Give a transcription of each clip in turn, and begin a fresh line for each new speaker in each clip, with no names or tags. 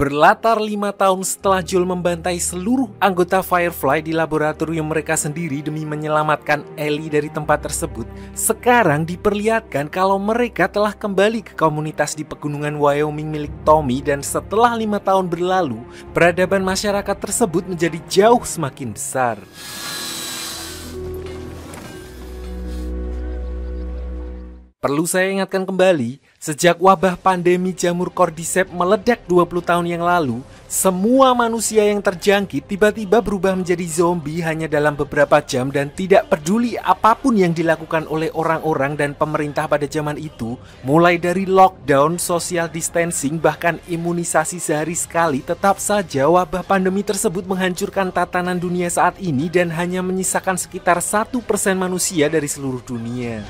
Berlatar 5 tahun setelah Joel membantai seluruh anggota Firefly di laboratorium mereka sendiri demi menyelamatkan Ellie dari tempat tersebut, sekarang diperlihatkan kalau mereka telah kembali ke komunitas di pegunungan Wyoming milik Tommy, dan setelah 5 tahun berlalu, peradaban masyarakat tersebut menjadi jauh semakin besar. Perlu saya ingatkan kembali, sejak wabah pandemi jamur Cordyceps meledak 20 tahun yang lalu, semua manusia yang terjangkit tiba-tiba berubah menjadi zombie hanya dalam beberapa jam, dan tidak peduli apapun yang dilakukan oleh orang-orang dan pemerintah pada zaman itu, mulai dari lockdown, social distancing, bahkan imunisasi sehari sekali, tetap saja wabah pandemi tersebut menghancurkan tatanan dunia saat ini dan hanya menyisakan sekitar 1% manusia dari seluruh dunia.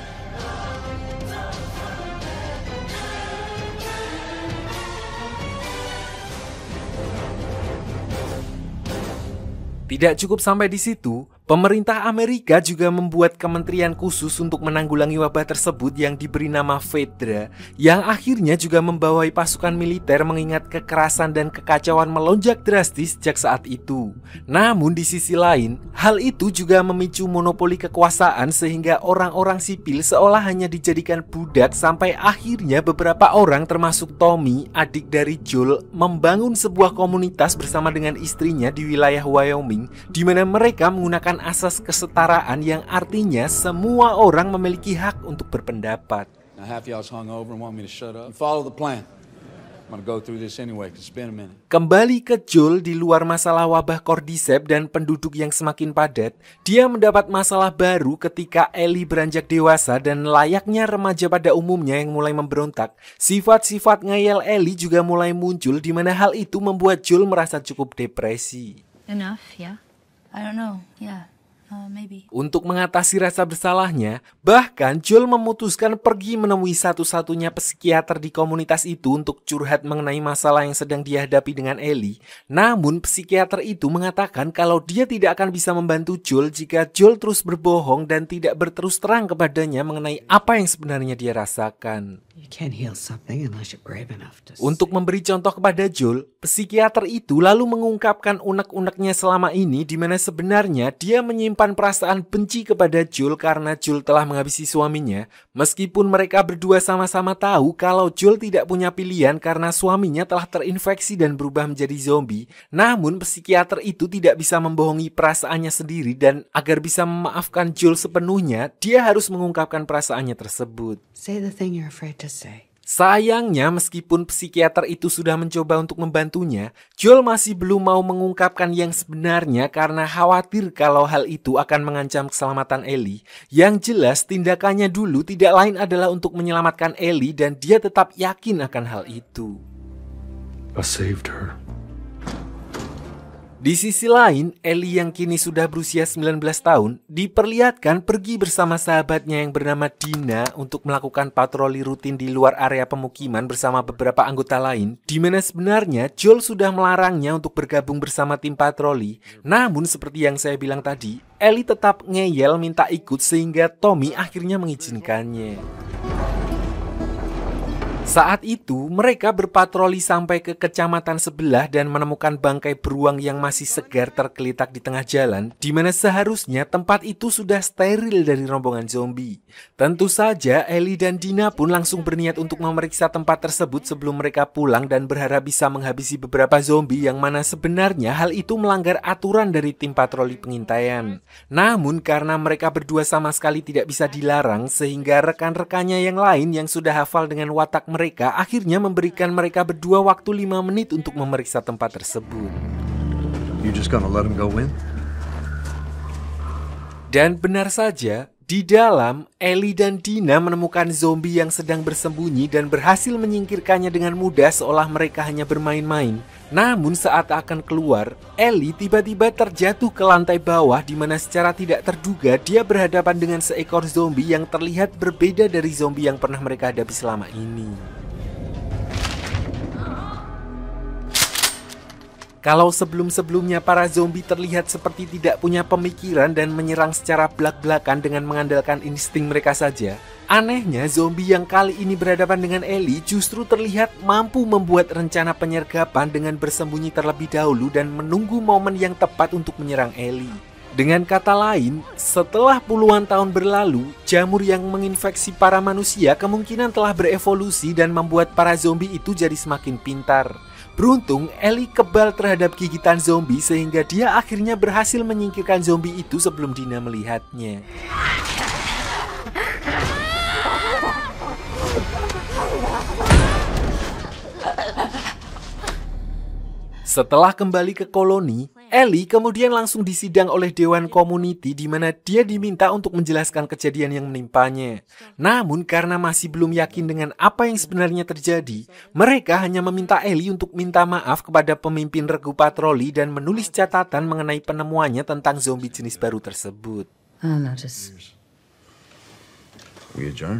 Tidak cukup sampai di situ, pemerintah Amerika juga membuat kementerian khusus untuk menanggulangi wabah tersebut yang diberi nama Fedra, yang akhirnya juga membawahi pasukan militer mengingat kekerasan dan kekacauan melonjak drastis sejak saat itu. Namun di sisi lain, hal itu juga memicu monopoli kekuasaan sehingga orang-orang sipil seolah hanya dijadikan budak, sampai akhirnya beberapa orang termasuk Tommy, adik dari Joel, membangun sebuah komunitas bersama dengan istrinya di wilayah Wyoming, di mana mereka menggunakan asas kesetaraan yang artinya semua orang memiliki hak untuk berpendapat. Kembali ke Joel di luar masalah wabah Cordyceps dan penduduk yang semakin padat, dia mendapat masalah baru ketika Ellie beranjak dewasa dan layaknya remaja pada umumnya yang mulai memberontak. Sifat-sifat ngeyel Ellie juga mulai muncul, di mana hal itu membuat Joel merasa cukup depresi.
Enough, yeah. I don't know, yeah. Maybe.
Untuk mengatasi rasa bersalahnya, bahkan Joel memutuskan pergi menemui satu-satunya psikiater di komunitas itu untuk curhat mengenai masalah yang sedang dihadapi dengan Ellie. Namun psikiater itu mengatakan kalau dia tidak akan bisa membantu Joel jika Joel terus berbohong dan tidak berterus terang kepadanya mengenai apa yang sebenarnya dia rasakan. Untuk memberi contoh kepada Joel, psikiater itu lalu mengungkapkan unek-uneknya selama ini, di mana sebenarnya dia menyimpan perasaan benci kepada Joel karena Joel telah menghabisi suaminya, meskipun mereka berdua sama-sama tahu kalau Joel tidak punya pilihan karena suaminya telah terinfeksi dan berubah menjadi zombie. Namun psikiater itu tidak bisa membohongi perasaannya sendiri, dan agar bisa memaafkan Joel sepenuhnya, dia harus mengungkapkan perasaannya tersebut.
Say the thing you're afraid to say.
Sayangnya, meskipun psikiater itu sudah mencoba untuk membantunya, Joel masih belum mau mengungkapkan yang sebenarnya karena khawatir kalau hal itu akan mengancam keselamatan Ellie. Yang jelas, tindakannya dulu tidak lain adalah untuk menyelamatkan Ellie, dan dia tetap yakin akan hal itu.
I saved her.
Di sisi lain, Ellie yang kini sudah berusia 19 tahun diperlihatkan pergi bersama sahabatnya yang bernama Dina untuk melakukan patroli rutin di luar area pemukiman bersama beberapa anggota lain, di mana sebenarnya Joel sudah melarangnya untuk bergabung bersama tim patroli. Namun seperti yang saya bilang tadi, Ellie tetap ngeyel minta ikut sehingga Tommy akhirnya mengizinkannya. Saat itu, mereka berpatroli sampai ke kecamatan sebelah dan menemukan bangkai beruang yang masih segar tergeletak di tengah jalan, di mana seharusnya tempat itu sudah steril dari rombongan zombie. Tentu saja, Ellie dan Dina pun langsung berniat untuk memeriksa tempat tersebut sebelum mereka pulang dan berharap bisa menghabisi beberapa zombie, yang mana sebenarnya hal itu melanggar aturan dari tim patroli pengintaian. Namun karena mereka berdua sama sekali tidak bisa dilarang, sehingga rekan-rekannya yang lain yang sudah hafal dengan watak mereka akhirnya memberikan mereka berdua waktu 5 menit untuk memeriksa tempat tersebut.
You just gonna let him go in?
Dan benar saja, di dalam, Ellie dan Dina menemukan zombie yang sedang bersembunyi dan berhasil menyingkirkannya dengan mudah seolah mereka hanya bermain-main. Namun saat akan keluar, Ellie tiba-tiba terjatuh ke lantai bawah, di mana secara tidak terduga dia berhadapan dengan seekor zombie yang terlihat berbeda dari zombie yang pernah mereka hadapi selama ini. Kalau sebelum-sebelumnya para zombie terlihat seperti tidak punya pemikiran dan menyerang secara belak-belakan dengan mengandalkan insting mereka saja, Anehnya, zombie yang kali ini berhadapan dengan Ellie justru terlihat mampu membuat rencana penyergapan dengan bersembunyi terlebih dahulu dan menunggu momen yang tepat untuk menyerang Ellie. Dengan kata lain, setelah puluhan tahun berlalu, jamur yang menginfeksi para manusia kemungkinan telah berevolusi dan membuat para zombie itu jadi semakin pintar. Beruntung, Ellie kebal terhadap gigitan zombie sehingga dia akhirnya berhasil menyingkirkan zombie itu sebelum Dina melihatnya. Setelah kembali ke koloni, Ellie kemudian langsung disidang oleh Dewan Community di mana dia diminta untuk menjelaskan kejadian yang menimpanya. Namun karena masih belum yakin dengan apa yang sebenarnya terjadi, mereka hanya meminta Ellie untuk minta maaf kepada pemimpin regu patroli dan menulis catatan mengenai penemuannya tentang zombie jenis baru tersebut.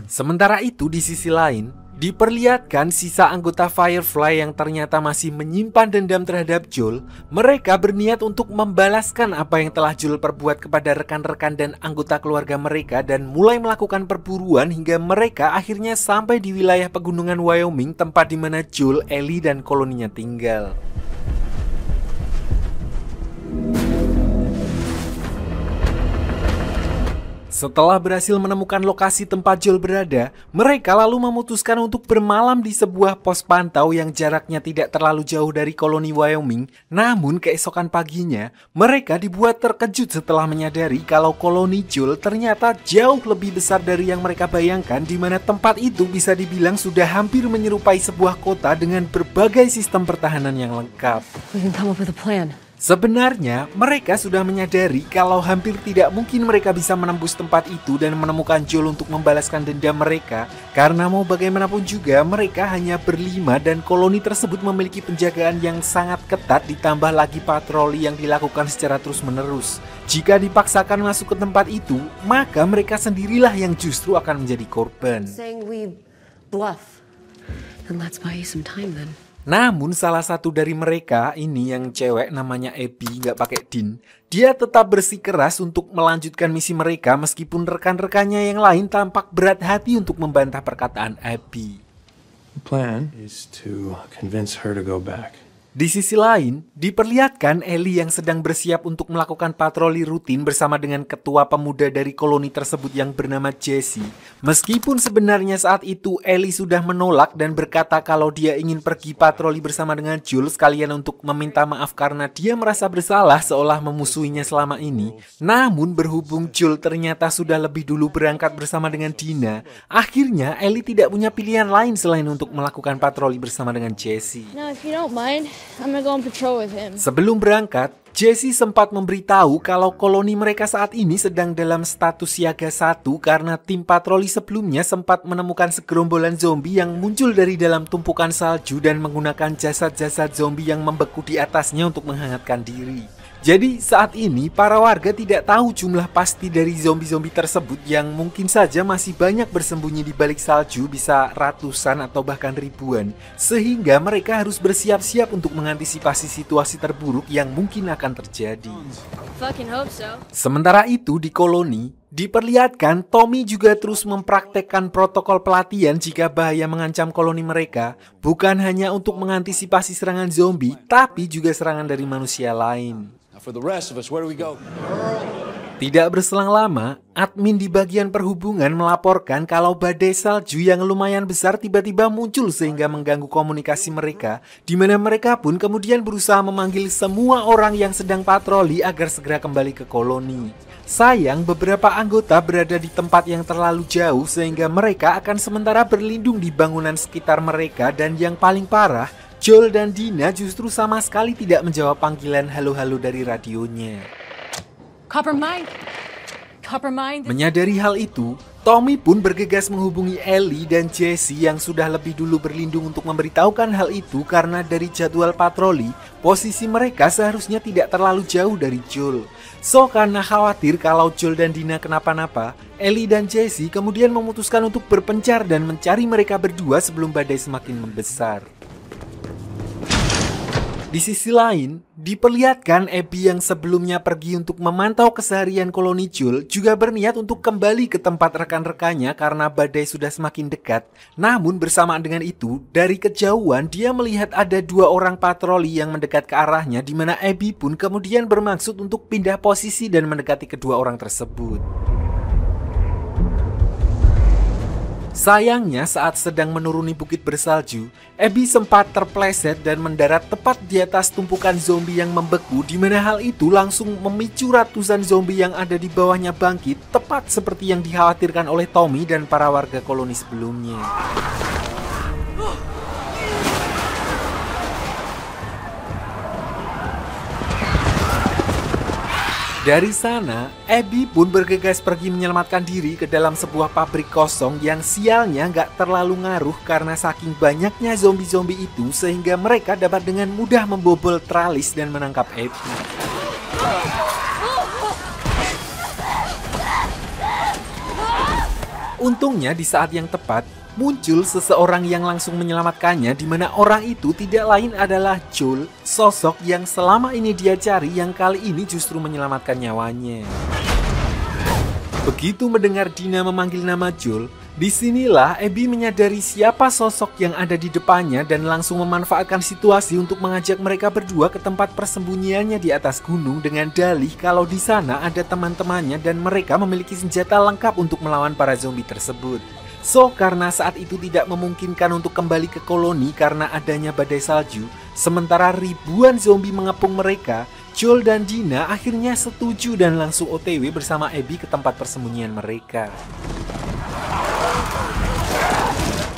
Sementara itu di sisi lain, diperlihatkan sisa anggota Firefly yang ternyata masih menyimpan dendam terhadap Joel. Mereka berniat untuk membalaskan apa yang telah Joel perbuat kepada rekan-rekan dan anggota keluarga mereka dan mulai melakukan perburuan hingga mereka akhirnya sampai di wilayah pegunungan Wyoming, tempat di mana Joel, Ellie, dan koloninya tinggal. Setelah berhasil menemukan lokasi tempat Joel berada, mereka lalu memutuskan untuk bermalam di sebuah pos pantau yang jaraknya tidak terlalu jauh dari koloni Wyoming. Namun keesokan paginya, mereka dibuat terkejut setelah menyadari kalau koloni Joel ternyata jauh lebih besar dari yang mereka bayangkan, di mana tempat itu bisa dibilang sudah hampir menyerupai sebuah kota dengan berbagai sistem pertahanan yang lengkap. Sebenarnya, mereka sudah menyadari kalau hampir tidak mungkin mereka bisa menembus tempat itu dan menemukan Joel untuk membalaskan dendam mereka, karena mau bagaimanapun juga mereka hanya berlima dan koloni tersebut memiliki penjagaan yang sangat ketat ditambah lagi patroli yang dilakukan secara terus-menerus. Jika dipaksakan masuk ke tempat itu, maka mereka sendirilah yang justru akan menjadi korban. Namun salah satu dari mereka ini yang cewek namanya Abby, nggak pakai Dean, dia tetap bersikeras untuk melanjutkan misi mereka meskipun rekan-rekannya yang lain tampak berat hati untuk membantah perkataan Abby.
The plan is to convince her to go back.
Di sisi lain, diperlihatkan Ellie yang sedang bersiap untuk melakukan patroli rutin bersama dengan ketua pemuda dari koloni tersebut yang bernama Jesse. Meskipun sebenarnya saat itu Ellie sudah menolak dan berkata kalau dia ingin pergi patroli bersama dengan Joel sekalian untuk meminta maaf karena dia merasa bersalah seolah memusuhinya selama ini. Namun berhubung Joel ternyata sudah lebih dulu berangkat bersama dengan Dina, akhirnya Ellie tidak punya pilihan lain selain untuk melakukan patroli bersama dengan Jesse. Sebelum berangkat, Jesse sempat memberitahu kalau koloni mereka saat ini sedang dalam status siaga 1 karena tim patroli sebelumnya sempat menemukan segerombolan zombie yang muncul dari dalam tumpukan salju dan menggunakan jasad-jasad zombie yang membeku di atasnya untuk menghangatkan diri. Jadi saat ini para warga tidak tahu jumlah pasti dari zombie-zombie tersebut yang mungkin saja masih banyak bersembunyi di balik salju, bisa ratusan atau bahkan ribuan, sehingga mereka harus bersiap-siap untuk mengantisipasi situasi terburuk yang mungkin akan terjadi. Sementara itu di koloni, diperlihatkan Tommy juga terus mempraktekkan protokol pelatihan jika bahaya mengancam koloni mereka, bukan hanya untuk mengantisipasi serangan zombie, tapi juga serangan dari manusia lain. Tidak berselang lama, admin di bagian perhubungan melaporkan kalau badai salju yang lumayan besar tiba-tiba muncul sehingga mengganggu komunikasi mereka, di mana mereka pun kemudian berusaha memanggil semua orang yang sedang patroli agar segera kembali ke koloni. Sayang, beberapa anggota berada di tempat yang terlalu jauh sehingga mereka akan sementara berlindung di bangunan sekitar mereka, dan yang paling parah, Joel dan Dina justru sama sekali tidak menjawab panggilan halo-halo dari radionya. Menyadari hal itu, Tommy pun bergegas menghubungi Ellie dan Jesse yang sudah lebih dulu berlindung untuk memberitahukan hal itu karena dari jadwal patroli, posisi mereka seharusnya tidak terlalu jauh dari Joel. So, karena khawatir kalau Joel dan Dina kenapa-napa, Ellie dan Jesse kemudian memutuskan untuk berpencar dan mencari mereka berdua sebelum badai semakin membesar. Di sisi lain, diperlihatkan Abby yang sebelumnya pergi untuk memantau keseharian koloni Joel juga berniat untuk kembali ke tempat rekan-rekannya karena badai sudah semakin dekat. Namun bersamaan dengan itu, dari kejauhan dia melihat ada 2 orang patroli yang mendekat ke arahnya, di mana Abby pun kemudian bermaksud untuk pindah posisi dan mendekati kedua orang tersebut. Sayangnya saat sedang menuruni bukit bersalju, Abby sempat terpleset dan mendarat tepat di atas tumpukan zombie yang membeku, di mana hal itu langsung memicu ratusan zombie yang ada di bawahnya bangkit, tepat seperti yang dikhawatirkan oleh Tommy dan para warga koloni sebelumnya. Dari sana, Abby pun bergegas pergi menyelamatkan diri ke dalam sebuah pabrik kosong yang sialnya nggak terlalu ngaruh karena saking banyaknya zombie-zombie itu sehingga mereka dapat dengan mudah membobol tralis dan menangkap Abby. Untungnya di saat yang tepat, muncul seseorang yang langsung menyelamatkannya, di mana orang itu tidak lain adalah Joel, sosok yang selama ini dia cari yang kali ini justru menyelamatkan nyawanya. Begitu mendengar Dina memanggil nama Joel, disinilah Abby menyadari siapa sosok yang ada di depannya dan langsung memanfaatkan situasi untuk mengajak mereka berdua ke tempat persembunyiannya di atas gunung dengan dalih kalau di sana ada teman-temannya dan mereka memiliki senjata lengkap untuk melawan para zombie tersebut. So, karena saat itu tidak memungkinkan untuk kembali ke koloni karena adanya badai salju, sementara ribuan zombie mengepung mereka, Joel dan Dina akhirnya setuju dan langsung OTW bersama Abby ke tempat persembunyian mereka.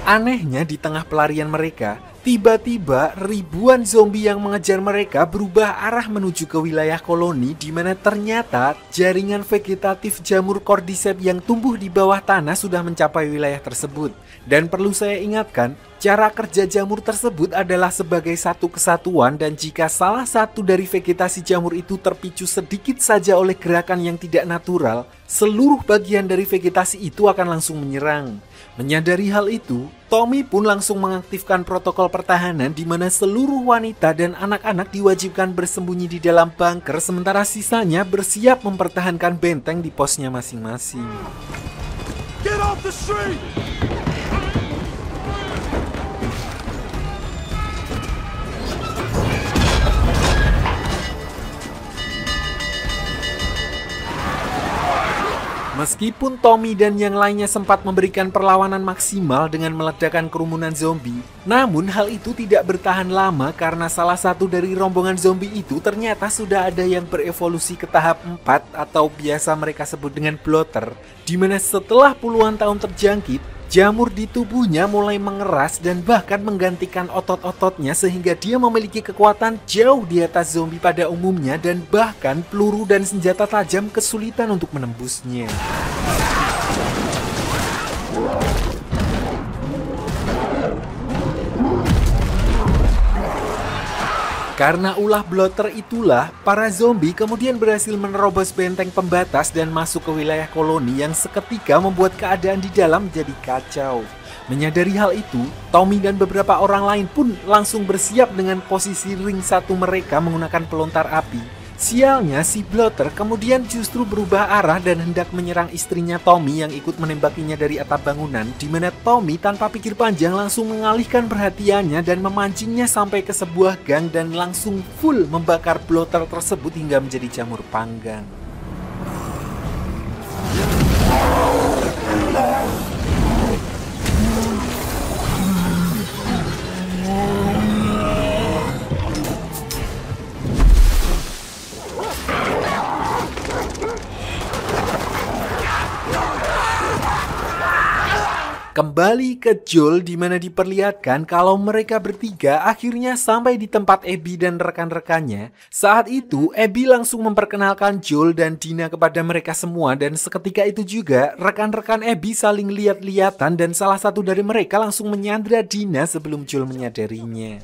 Anehnya di tengah pelarian mereka, tiba-tiba ribuan zombie yang mengejar mereka berubah arah menuju ke wilayah koloni, di mana ternyata jaringan vegetatif jamur cordyceps yang tumbuh di bawah tanah sudah mencapai wilayah tersebut. Dan perlu saya ingatkan, cara kerja jamur tersebut adalah sebagai satu kesatuan dan jika salah satu dari vegetasi jamur itu terpicu sedikit saja oleh gerakan yang tidak natural, seluruh bagian dari vegetasi itu akan langsung menyerang. Menyadari hal itu, Tommy pun langsung mengaktifkan protokol pertahanan di mana seluruh wanita dan anak-anak diwajibkan bersembunyi di dalam bunker sementara sisanya bersiap mempertahankan benteng di posnya masing-masing.
Get off the street!
Meskipun Tommy dan yang lainnya sempat memberikan perlawanan maksimal dengan meledakkan kerumunan zombie, namun hal itu tidak bertahan lama karena salah satu dari rombongan zombie itu ternyata sudah ada yang berevolusi ke tahap 4 atau biasa mereka sebut dengan bloater, di mana setelah puluhan tahun terjangkit, jamur di tubuhnya mulai mengeras dan bahkan menggantikan otot-ototnya sehingga dia memiliki kekuatan jauh di atas zombie pada umumnya dan bahkan peluru dan senjata tajam kesulitan untuk menembusnya. Karena ulah bloater itulah, para zombie kemudian berhasil menerobos benteng pembatas dan masuk ke wilayah koloni yang seketika membuat keadaan di dalam jadi kacau. Menyadari hal itu, Tommy dan beberapa orang lain pun langsung bersiap dengan posisi ring satu mereka menggunakan pelontar api. Sialnya si bloater kemudian justru berubah arah dan hendak menyerang istrinya Tommy yang ikut menembakinya dari atap bangunan, di mana Tommy tanpa pikir panjang langsung mengalihkan perhatiannya dan memancingnya sampai ke sebuah gang dan langsung full membakar bloater tersebut hingga menjadi jamur panggang. Kembali ke Joel di mana diperlihatkan kalau mereka bertiga akhirnya sampai di tempat Abby dan rekan-rekannya. Saat itu Abby langsung memperkenalkan Joel dan Dina kepada mereka semua dan seketika itu juga rekan-rekan Abby saling lihat-lihatan dan salah satu dari mereka langsung menyandra Dina sebelum Joel menyadarinya.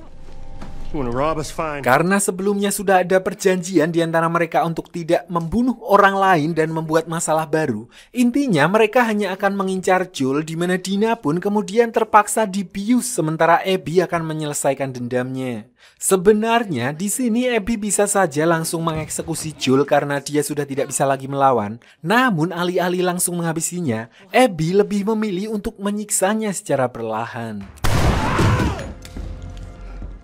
You wanna rob us, fine.
Karena sebelumnya sudah ada perjanjian di antara mereka untuk tidak membunuh orang lain dan membuat masalah baru, intinya mereka hanya akan mengincar Joel, di mana Dina pun kemudian terpaksa dibius sementara Abby akan menyelesaikan dendamnya. Sebenarnya di sini Abby bisa saja langsung mengeksekusi Joel karena dia sudah tidak bisa lagi melawan. Namun alih-alih langsung menghabisinya, Abby lebih memilih untuk menyiksanya secara perlahan.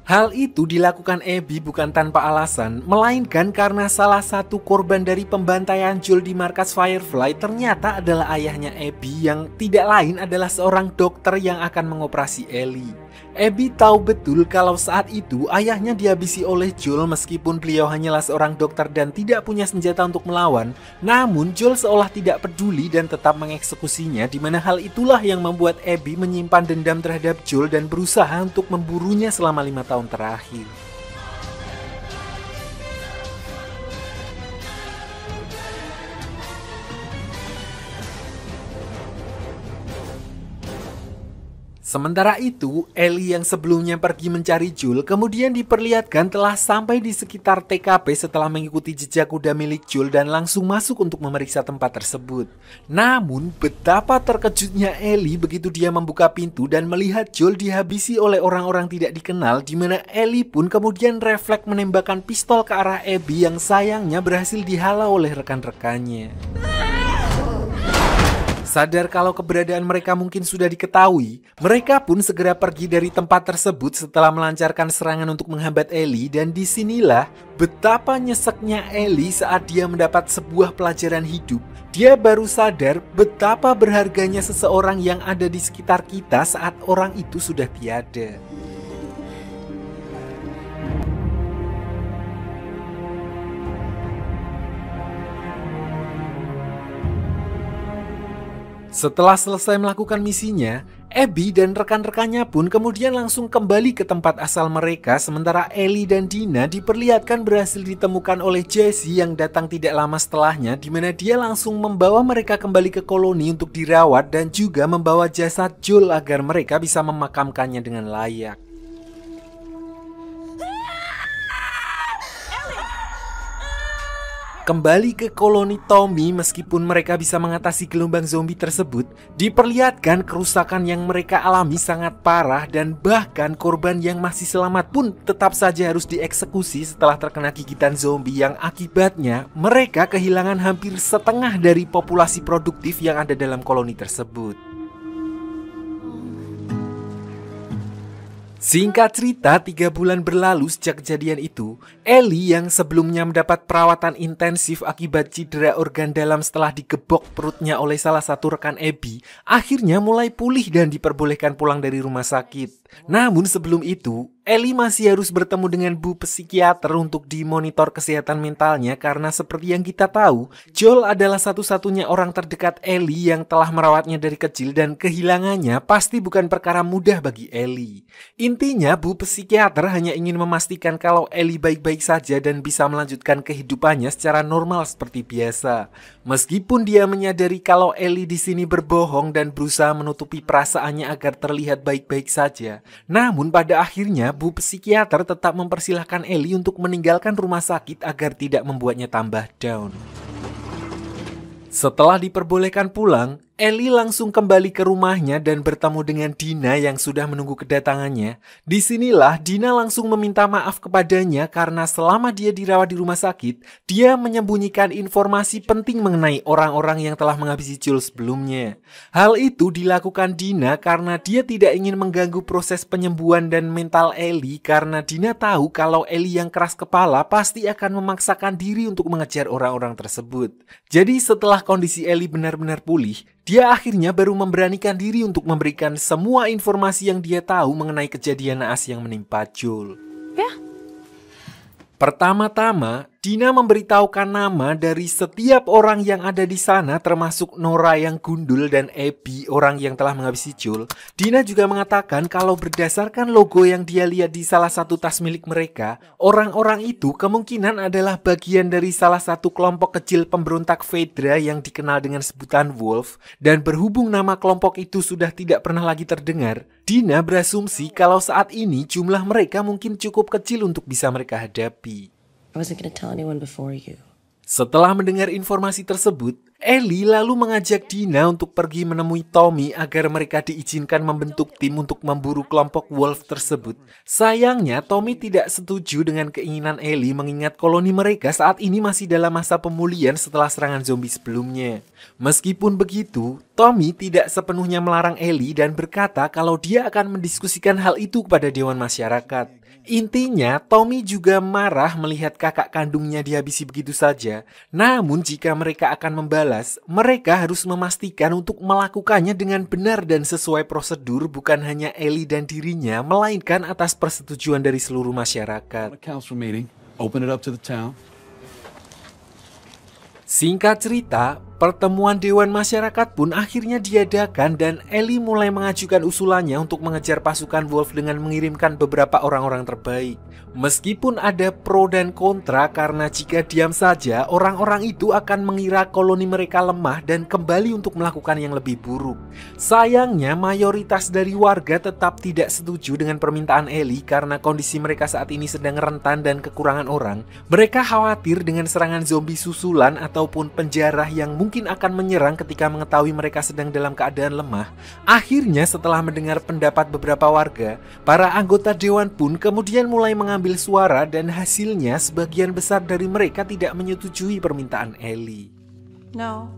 Hal itu dilakukan Abby bukan tanpa alasan, melainkan karena salah satu korban dari pembantaian Joel di markas Firefly ternyata adalah ayahnya Abby yang tidak lain adalah seorang dokter yang akan mengoperasi Ellie. Abby tahu betul kalau saat itu ayahnya dihabisi oleh Joel meskipun beliau hanyalah seorang dokter dan tidak punya senjata untuk melawan. Namun Joel seolah tidak peduli dan tetap mengeksekusinya, di mana hal itulah yang membuat Abby menyimpan dendam terhadap Joel dan berusaha untuk memburunya selama 5 tahun terakhir. Sementara itu, Ellie yang sebelumnya pergi mencari Joel kemudian diperlihatkan telah sampai di sekitar TKP setelah mengikuti jejak kuda milik Joel dan langsung masuk untuk memeriksa tempat tersebut. Namun, betapa terkejutnya Ellie begitu dia membuka pintu dan melihat Joel dihabisi oleh orang-orang tidak dikenal, di mana Ellie pun kemudian refleks menembakkan pistol ke arah Abby yang sayangnya berhasil dihalau oleh rekan-rekannya. Sadar kalau keberadaan mereka mungkin sudah diketahui, mereka pun segera pergi dari tempat tersebut setelah melancarkan serangan untuk menghambat Ellie, dan disinilah betapa nyeseknya Ellie saat dia mendapat sebuah pelajaran hidup. Dia baru sadar betapa berharganya seseorang yang ada di sekitar kita saat orang itu sudah tiada. Setelah selesai melakukan misinya, Abby dan rekan-rekannya pun kemudian langsung kembali ke tempat asal mereka, sementara Ellie dan Dina diperlihatkan berhasil ditemukan oleh Jesse yang datang tidak lama setelahnya, di mana dia langsung membawa mereka kembali ke koloni untuk dirawat dan juga membawa jasad Joel agar mereka bisa memakamkannya dengan layak. Kembali ke koloni Tommy, meskipun mereka bisa mengatasi gelombang zombie tersebut, diperlihatkan kerusakan yang mereka alami sangat parah dan bahkan korban yang masih selamat pun tetap saja harus dieksekusi setelah terkena gigitan zombie yang akibatnya mereka kehilangan hampir setengah dari populasi produktif yang ada dalam koloni tersebut. Singkat cerita, 3 bulan berlalu sejak kejadian itu, Ellie yang sebelumnya mendapat perawatan intensif akibat cedera organ dalam setelah digebok perutnya oleh salah satu rekan Abby, akhirnya mulai pulih dan diperbolehkan pulang dari rumah sakit. Namun sebelum itu, Ellie masih harus bertemu dengan bu psikiater untuk dimonitor kesehatan mentalnya karena seperti yang kita tahu, Joel adalah satu-satunya orang terdekat Ellie yang telah merawatnya dari kecil dan kehilangannya pasti bukan perkara mudah bagi Ellie. Intinya, bu psikiater hanya ingin memastikan kalau Ellie baik-baik saja dan bisa melanjutkan kehidupannya secara normal seperti biasa. Meskipun dia menyadari kalau Ellie di sini berbohong dan berusaha menutupi perasaannya agar terlihat baik-baik saja, namun pada akhirnya bu psikiater tetap mempersilahkan Ellie untuk meninggalkan rumah sakit agar tidak membuatnya tambah down. Setelah diperbolehkan pulang, Ellie langsung kembali ke rumahnya dan bertemu dengan Dina yang sudah menunggu kedatangannya. Disinilah Dina langsung meminta maaf kepadanya karena selama dia dirawat di rumah sakit, dia menyembunyikan informasi penting mengenai orang-orang yang telah menghabisi Joel sebelumnya. Hal itu dilakukan Dina karena dia tidak ingin mengganggu proses penyembuhan dan mental Ellie karena Dina tahu kalau Ellie yang keras kepala pasti akan memaksakan diri untuk mengejar orang-orang tersebut. Jadi setelah kondisi Ellie benar-benar pulih, dia akhirnya baru memberanikan diri untuk memberikan semua informasi yang dia tahu mengenai kejadian naas yang menimpa Joel.
Yeah.
Pertama-tama, Dina memberitahukan nama dari setiap orang yang ada di sana, termasuk Nora yang gundul dan Abby, orang yang telah menghabisi Joel. Dina juga mengatakan kalau berdasarkan logo yang dia lihat di salah satu tas milik mereka, orang-orang itu kemungkinan adalah bagian dari salah satu kelompok kecil pemberontak Fedra yang dikenal dengan sebutan Wolf. Dan berhubung nama kelompok itu sudah tidak pernah lagi terdengar, Dina berasumsi kalau saat ini jumlah mereka mungkin cukup kecil untuk bisa mereka hadapi.
I wasn't going to tell anyone before you.
Setelah mendengar informasi tersebut, Ellie lalu mengajak Dina untuk pergi menemui Tommy agar mereka diizinkan membentuk tim untuk memburu kelompok Wolf tersebut. Sayangnya, Tommy tidak setuju dengan keinginan Ellie mengingat koloni mereka saat ini masih dalam masa pemulihan setelah serangan zombie sebelumnya. Meskipun begitu, Tommy tidak sepenuhnya melarang Ellie dan berkata kalau dia akan mendiskusikan hal itu kepada Dewan Masyarakat. Intinya, Tommy juga marah melihat kakak kandungnya dihabisi begitu saja. Namun jika mereka akan membalas, mereka harus memastikan untuk melakukannya dengan benar dan sesuai prosedur, bukan hanya Ellie dan dirinya, melainkan atas persetujuan dari seluruh masyarakat.
A council meeting. Open it up to the town.
Singkat cerita, pertemuan Dewan Masyarakat pun akhirnya diadakan dan Ellie mulai mengajukan usulannya untuk mengejar pasukan Wolf dengan mengirimkan beberapa orang-orang terbaik. Meskipun ada pro dan kontra karena jika diam saja, orang-orang itu akan mengira koloni mereka lemah dan kembali untuk melakukan yang lebih buruk. Sayangnya, mayoritas dari warga tetap tidak setuju dengan permintaan Ellie karena kondisi mereka saat ini sedang rentan dan kekurangan orang. Mereka khawatir dengan serangan zombie susulan ataupun penjara yang mungkin akan menyerang ketika mengetahui mereka sedang dalam keadaan lemah. Akhirnya setelah mendengar pendapat beberapa warga, para anggota dewan pun kemudian mulai mengambil suara dan hasilnya sebagian besar dari mereka tidak menyetujui permintaan Ellie.
No.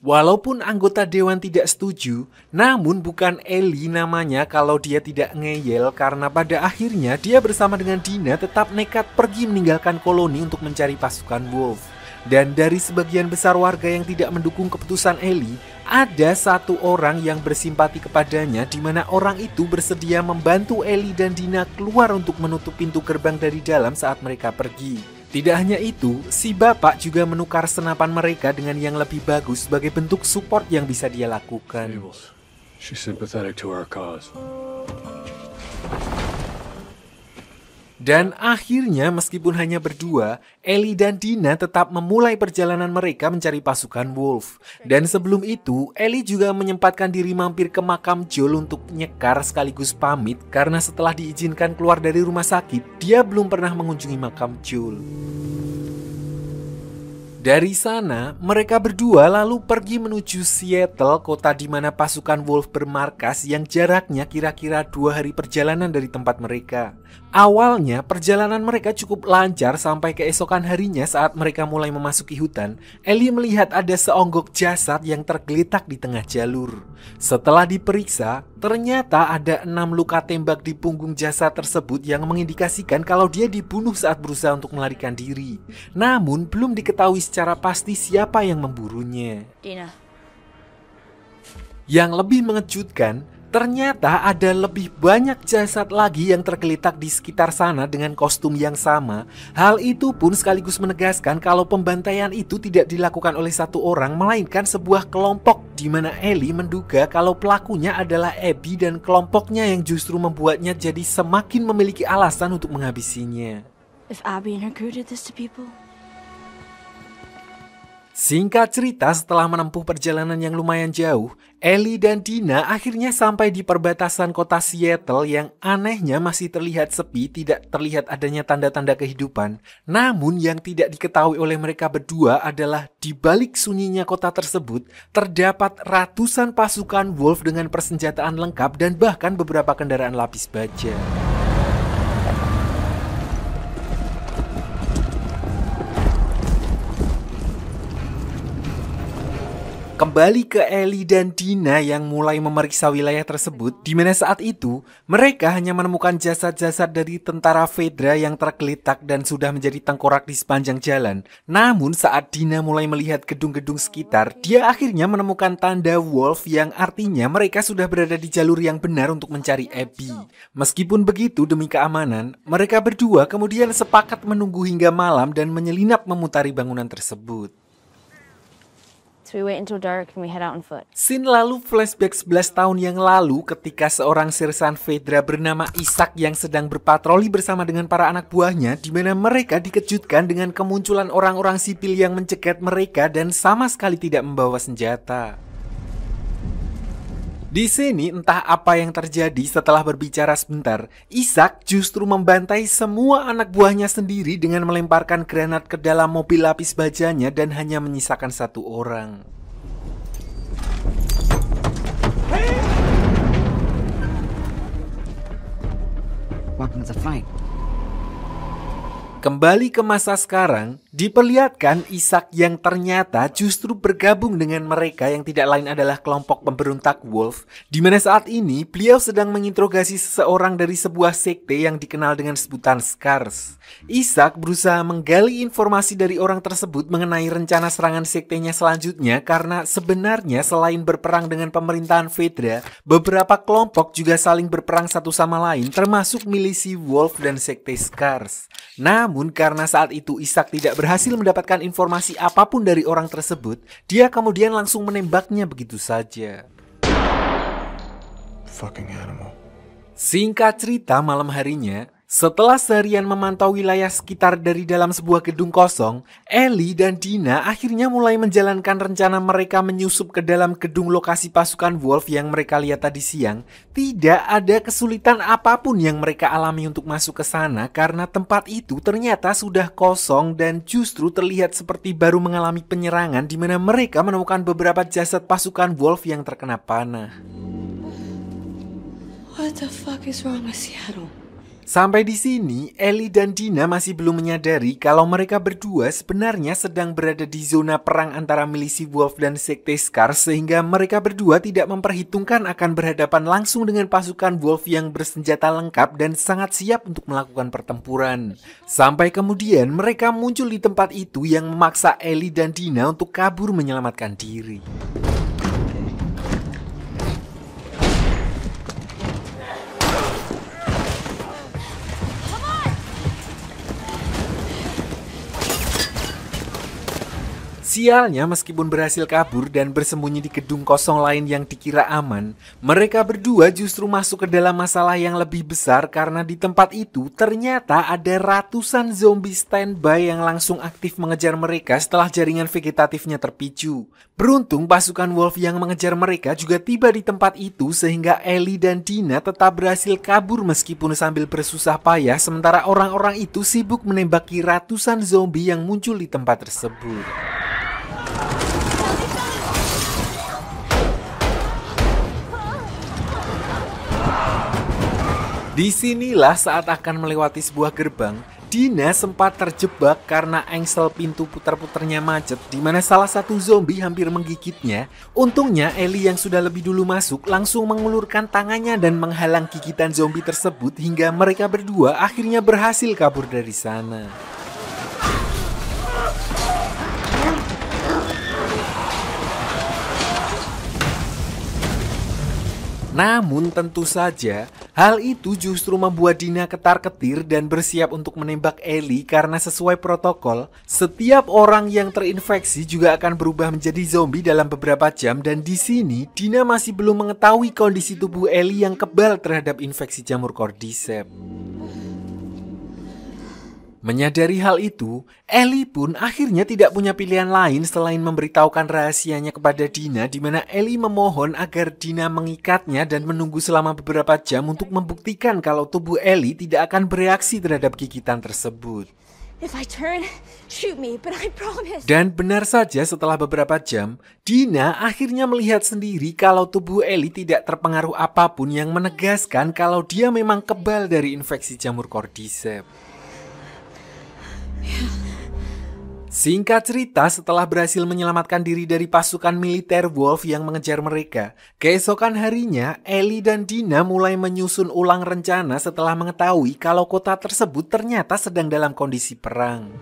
Walaupun anggota dewan tidak setuju, namun bukan Ellie namanya kalau dia tidak ngeyel karena pada akhirnya dia bersama dengan Dina tetap nekat pergi meninggalkan koloni untuk mencari pasukan Wolf. Dan dari sebagian besar warga yang tidak mendukung keputusan Ellie, ada satu orang yang bersimpati kepadanya di mana orang itu bersedia membantu Ellie dan Dina keluar untuk menutup pintu gerbang dari dalam saat mereka pergi. Tidak hanya itu, si bapak juga menukar senapan mereka dengan yang lebih bagus sebagai bentuk support yang bisa dia lakukan.
She's sympathetic to our cause.
Dan akhirnya meskipun hanya berdua, Ellie dan Dina tetap memulai perjalanan mereka mencari pasukan Wolf. Dan sebelum itu, Ellie juga menyempatkan diri mampir ke makam Joel untuk nyekar sekaligus pamit karena setelah diizinkan keluar dari rumah sakit, dia belum pernah mengunjungi makam Joel. Dari sana, mereka berdua lalu pergi menuju Seattle, kota di mana pasukan Wolf bermarkas yang jaraknya kira-kira 2 hari perjalanan dari tempat mereka. Awalnya, perjalanan mereka cukup lancar sampai keesokan harinya saat mereka mulai memasuki hutan. Ellie melihat ada seonggok jasad yang tergeletak di tengah jalur. Setelah diperiksa, ternyata ada 6 luka tembak di punggung jasad tersebut yang mengindikasikan kalau dia dibunuh saat berusaha untuk melarikan diri. Namun, belum diketahui secara pasti siapa yang memburunya.
Dina.
Yang lebih mengejutkan, ternyata ada lebih banyak jasad lagi yang tergeletak di sekitar sana dengan kostum yang sama. Hal itu pun sekaligus menegaskan kalau pembantaian itu tidak dilakukan oleh satu orang, melainkan sebuah kelompok, di mana Ellie menduga kalau pelakunya adalah Abby dan kelompoknya yang justru membuatnya jadi semakin memiliki alasan untuk menghabisinya.
If Abby and her crew did this to people.
Singkat cerita, setelah menempuh perjalanan yang lumayan jauh, Ellie dan Dina akhirnya sampai di perbatasan kota Seattle yang anehnya masih terlihat sepi, tidak terlihat adanya tanda-tanda kehidupan. Namun yang tidak diketahui oleh mereka berdua adalah di balik sunyinya kota tersebut terdapat ratusan pasukan Wolf dengan persenjataan lengkap dan bahkan beberapa kendaraan lapis baja. Kembali ke Ellie dan Dina yang mulai memeriksa wilayah tersebut, di mana saat itu mereka hanya menemukan jasad-jasad dari tentara Fedra yang tergeletak dan sudah menjadi tengkorak di sepanjang jalan. Namun saat Dina mulai melihat gedung-gedung sekitar, dia akhirnya menemukan tanda Wolf yang artinya mereka sudah berada di jalur yang benar untuk mencari Abby. Meskipun begitu, demi keamanan, mereka berdua kemudian sepakat menunggu hingga malam dan menyelinap memutari bangunan tersebut.
We wait until dark and we head out on foot.
Scene lalu flashback 11 tahun yang lalu ketika seorang sersan Fedra bernama Isaac yang sedang berpatroli bersama dengan para anak buahnya, di mana mereka dikejutkan dengan kemunculan orang-orang sipil yang mencegat mereka dan sama sekali tidak membawa senjata. Di sini entah apa yang terjadi setelah berbicara sebentar, Isaac justru membantai semua anak buahnya sendiri dengan melemparkan granat ke dalam mobil lapis bajanya dan hanya menyisakan satu orang.
Welcome to the fight.
Kembali ke masa sekarang, diperlihatkan Isaac yang ternyata justru bergabung dengan mereka yang tidak lain adalah kelompok pemberontak Wolf, di mana saat ini beliau sedang menginterogasi seseorang dari sebuah sekte yang dikenal dengan sebutan Scars. Isaac berusaha menggali informasi dari orang tersebut mengenai rencana serangan sektenya selanjutnya karena sebenarnya selain berperang dengan pemerintahan Fedra, beberapa kelompok juga saling berperang satu sama lain termasuk milisi Wolf dan sekte Scars. Namun karena saat itu Isaac tidak berhasil mendapatkan informasi apapun dari orang tersebut, dia kemudian langsung menembaknya begitu saja.
Fucking animal.
Singkat cerita, malam harinya, setelah seharian memantau wilayah sekitar dari dalam sebuah gedung kosong, Ellie dan Dina akhirnya mulai menjalankan rencana mereka menyusup ke dalam gedung lokasi pasukan Wolf yang mereka lihat tadi siang. Tidak ada kesulitan apapun yang mereka alami untuk masuk ke sana karena tempat itu ternyata sudah kosong dan justru terlihat seperti baru mengalami penyerangan di mana mereka menemukan beberapa jasad pasukan Wolf yang terkena panah.
What the fuck is wrong with Seattle?
Sampai di sini, Ellie dan Dina masih belum menyadari kalau mereka berdua sebenarnya sedang berada di zona perang antara milisi Wolf dan sekte Scars sehingga mereka berdua tidak memperhitungkan akan berhadapan langsung dengan pasukan Wolf yang bersenjata lengkap dan sangat siap untuk melakukan pertempuran. Sampai kemudian mereka muncul di tempat itu yang memaksa Ellie dan Dina untuk kabur menyelamatkan diri. Sialnya, meskipun berhasil kabur dan bersembunyi di gedung kosong lain yang dikira aman, mereka berdua justru masuk ke dalam masalah yang lebih besar karena di tempat itu ternyata ada ratusan zombie standby yang langsung aktif mengejar mereka setelah jaringan vegetatifnya terpicu. Beruntung pasukan Wolf yang mengejar mereka juga tiba di tempat itu sehingga Ellie dan Dina tetap berhasil kabur meskipun sambil bersusah payah sementara orang-orang itu sibuk menembaki ratusan zombie yang muncul di tempat tersebut. Disinilah saat akan melewati sebuah gerbang, Dina sempat terjebak karena engsel pintu putar-putarnya macet di mana salah satu zombie hampir menggigitnya. Untungnya Ellie yang sudah lebih dulu masuk langsung mengulurkan tangannya dan menghalang gigitan zombie tersebut hingga mereka berdua akhirnya berhasil kabur dari sana. Namun tentu saja, hal itu justru membuat Dina ketar-ketir dan bersiap untuk menembak Ellie karena sesuai protokol, setiap orang yang terinfeksi juga akan berubah menjadi zombie dalam beberapa jam dan di sini Dina masih belum mengetahui kondisi tubuh Ellie yang kebal terhadap infeksi jamur Cordyceps. Menyadari hal itu, Ellie pun akhirnya tidak punya pilihan lain selain memberitahukan rahasianya kepada Dina di mana Ellie memohon agar Dina mengikatnya dan menunggu selama beberapa jam untuk membuktikan kalau tubuh Ellie tidak akan bereaksi terhadap gigitan tersebut.
If I turn, shoot me, but I promise.
Dan benar saja setelah beberapa jam, Dina akhirnya melihat sendiri kalau tubuh Ellie tidak terpengaruh apapun yang menegaskan kalau dia memang kebal dari infeksi jamur Cordyceps. Singkat cerita, setelah berhasil menyelamatkan diri dari pasukan militer Wolf yang mengejar mereka, keesokan harinya Ellie dan Dina mulai menyusun ulang rencana setelah mengetahui kalau kota tersebut ternyata sedang dalam kondisi perang.